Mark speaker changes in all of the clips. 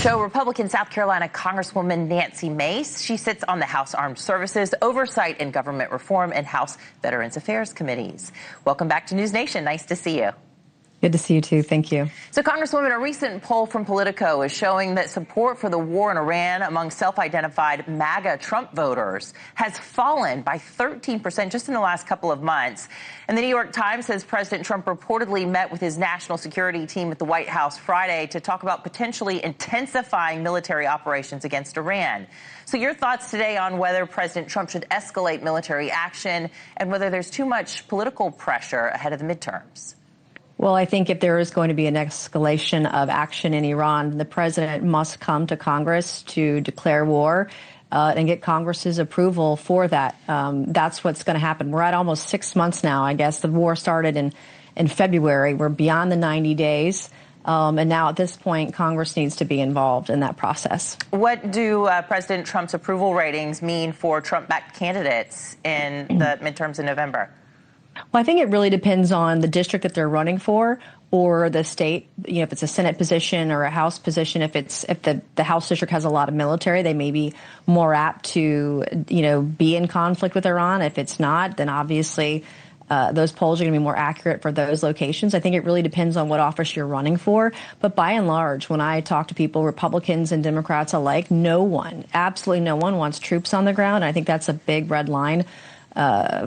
Speaker 1: show, Republican South Carolina Congresswoman Nancy Mace. She sits on the House Armed Services, Oversight and Government Reform, and House Veterans Affairs committees. Welcome back to News Nation. Nice to see you.
Speaker 2: Good to see you, too. Thank you. So,
Speaker 1: Congresswoman, a recent poll from Politico is showing that support for the war in Iran among self-identified MAGA Trump voters has fallen by 13% just in the last couple of months. And the New York Times says President Trump reportedly met with his national security team at the White House Friday to talk about potentially intensifying military operations against Iran. So your thoughts today on whether President Trump should escalate military action and whether there's too much political pressure ahead of the midterms?
Speaker 2: Well, I think if there is going to be an escalation of action in Iran, the president must come to Congress to declare war and get Congress's approval for that. That's what's going to happen. We're at almost 6 months now, I guess. The war started in February. We're beyond the 90 days. And now at this point, Congress needs to be involved in that process.
Speaker 1: What do President Trump's approval ratings mean for Trump-backed candidates in the midterms in November?
Speaker 2: Well, I think it really depends on the district that they're running for or the state. You know, if it's a Senate position or a House position, if the House district has a lot of military, they may be more apt to, be in conflict with Iran. If it's not, then obviously those polls are going to be more accurate for those locations. I think it really depends on what office you're running for. But by and large, when I talk to people, Republicans and Democrats alike, absolutely no one wants troops on the ground. And I think that's a big red line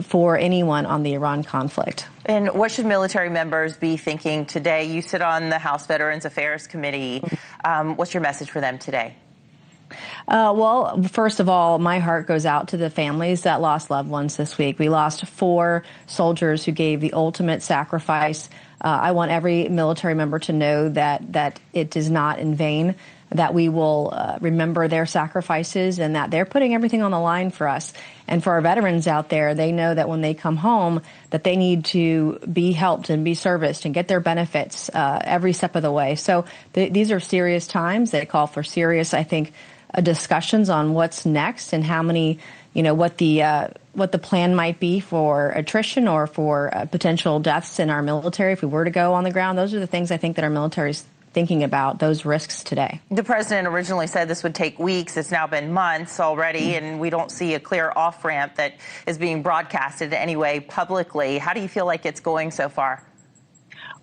Speaker 2: for anyone on the Iran conflict.
Speaker 1: And what should military members be thinking today? You sit on the House Veterans Affairs Committee. What's your message for them today?
Speaker 2: Well, first of all, my heart goes out to the families that lost loved ones this week. We lost 4 soldiers who gave the ultimate sacrifice. I want every military member to know that it is not in vain, that we will remember their sacrifices and that they're putting everything on the line for us. And for our veterans out there, they know that when they come home, that they need to be helped and be serviced and get their benefits every step of the way. So these are serious times. They call for serious, I think, discussions on what's next and how many, what the plan might be for attrition or for potential deaths in our military if we were to go on the ground. Those are the things I think that our military is thinking about, those risks today.
Speaker 1: The president originally said this would take weeks. It's now been months already, and we don't see a clear off-ramp that is being broadcasted anyway publicly. How do you feel like it's going so far?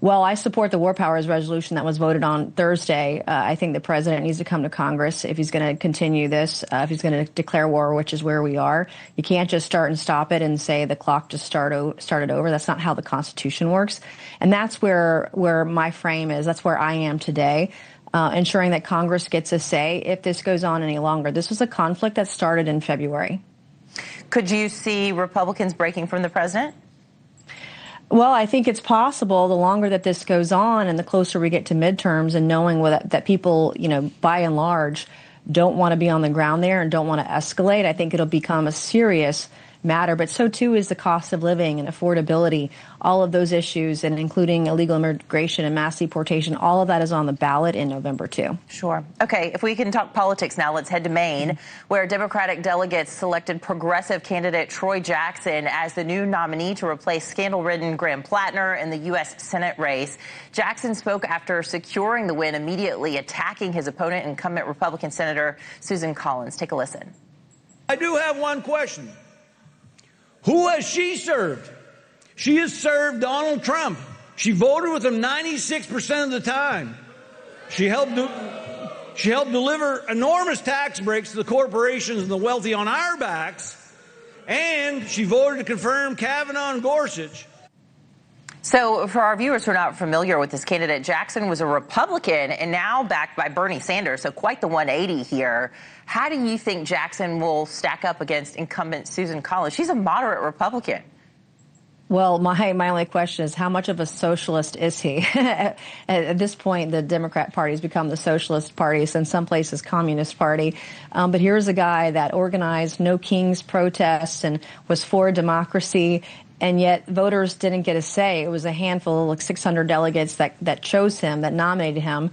Speaker 2: Well, I support the War Powers resolution that was voted on Thursday. I think the president needs to come to Congress if he's going to continue this, if he's going to declare war, which is where we are. You can't just start and stop it and say the clock just started over. That's not how the Constitution works. And that's where my frame is. That's where I am today, ensuring that Congress gets a say if this goes on any longer. This was a conflict that started in February.
Speaker 1: Could you see Republicans breaking from the president?
Speaker 2: Well, I think it's possible the longer that this goes on and the closer we get to midterms and knowing that people, by and large, don't want to be on the ground there and don't want to escalate, I think it'll become a serious matter. But so, too, is the cost of living and affordability, all of those issues, and including illegal immigration and mass deportation. All of that is on the ballot in November, too.
Speaker 1: Sure. Okay, if we can talk politics now, let's head to Maine, where Democratic delegates selected progressive candidate Troy Jackson as the new nominee to replace scandal-ridden Graham Plattner in the U.S. Senate race. Jackson spoke after securing the win, immediately attacking his opponent, incumbent Republican Senator Susan Collins. Take a listen.
Speaker 3: I do have one question. Who has she served? She has served Donald Trump. She voted with him 96% of the time. She helped deliver enormous tax breaks to the corporations and the wealthy on our backs. And she voted to confirm Kavanaugh and Gorsuch.
Speaker 1: So for our viewers who are not familiar with this candidate, Jackson was a Republican and now backed by Bernie Sanders, so quite the 180 here. How do you think Jackson will stack up against incumbent Susan Collins? She's a moderate Republican.
Speaker 2: Well, my only question is, how much of a socialist is he? At this point, the Democrat Party has become the Socialist Party, so in some places, Communist Party. But here's a guy that organized No Kings protests and was for democracy. And yet voters didn't get a say. It was a handful, like 600 delegates that chose him, that nominated him,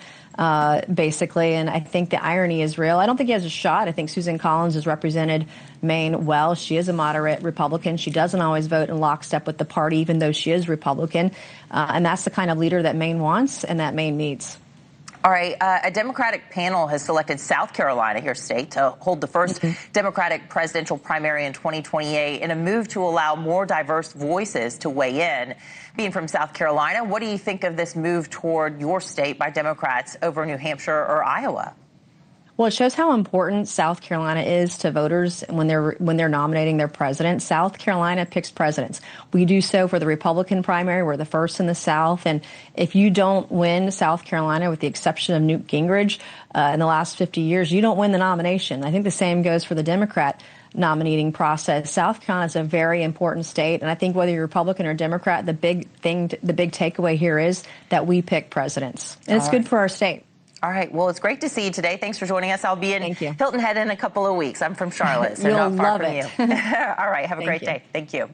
Speaker 2: basically. And I think the irony is real. I don't think he has a shot. I think Susan Collins has represented Maine well. She is a moderate Republican. She doesn't always vote in lockstep with the party, even though she is Republican. And that's the kind of leader that Maine wants and that Maine needs.
Speaker 1: All right, a Democratic panel has selected South Carolina, your state, to hold the first Democratic presidential primary in 2028 in a move to allow more diverse voices to weigh in. Being from South Carolina, what do you think of this move toward your state by Democrats over New Hampshire or Iowa?
Speaker 2: Well, it shows how important South Carolina is to voters when they're nominating their president. South Carolina picks presidents. We do so for the Republican primary. We're the first in the South. And if you don't win South Carolina, with the exception of Newt Gingrich, in the last 50 years, you don't win the nomination. I think the same goes for the Democrat nominating process. South Carolina is a very important state. And I think whether you're Republican or Democrat, the big takeaway here is that we pick presidents. And it's good for our state.
Speaker 1: All right. Well, it's great to see you today. Thanks for joining us. I'll be in Hilton Head in a couple of weeks. I'm from Charlotte, so
Speaker 2: You'll
Speaker 1: not far
Speaker 2: love
Speaker 1: from
Speaker 2: it.
Speaker 1: you. All right. Have a great day. Thank you.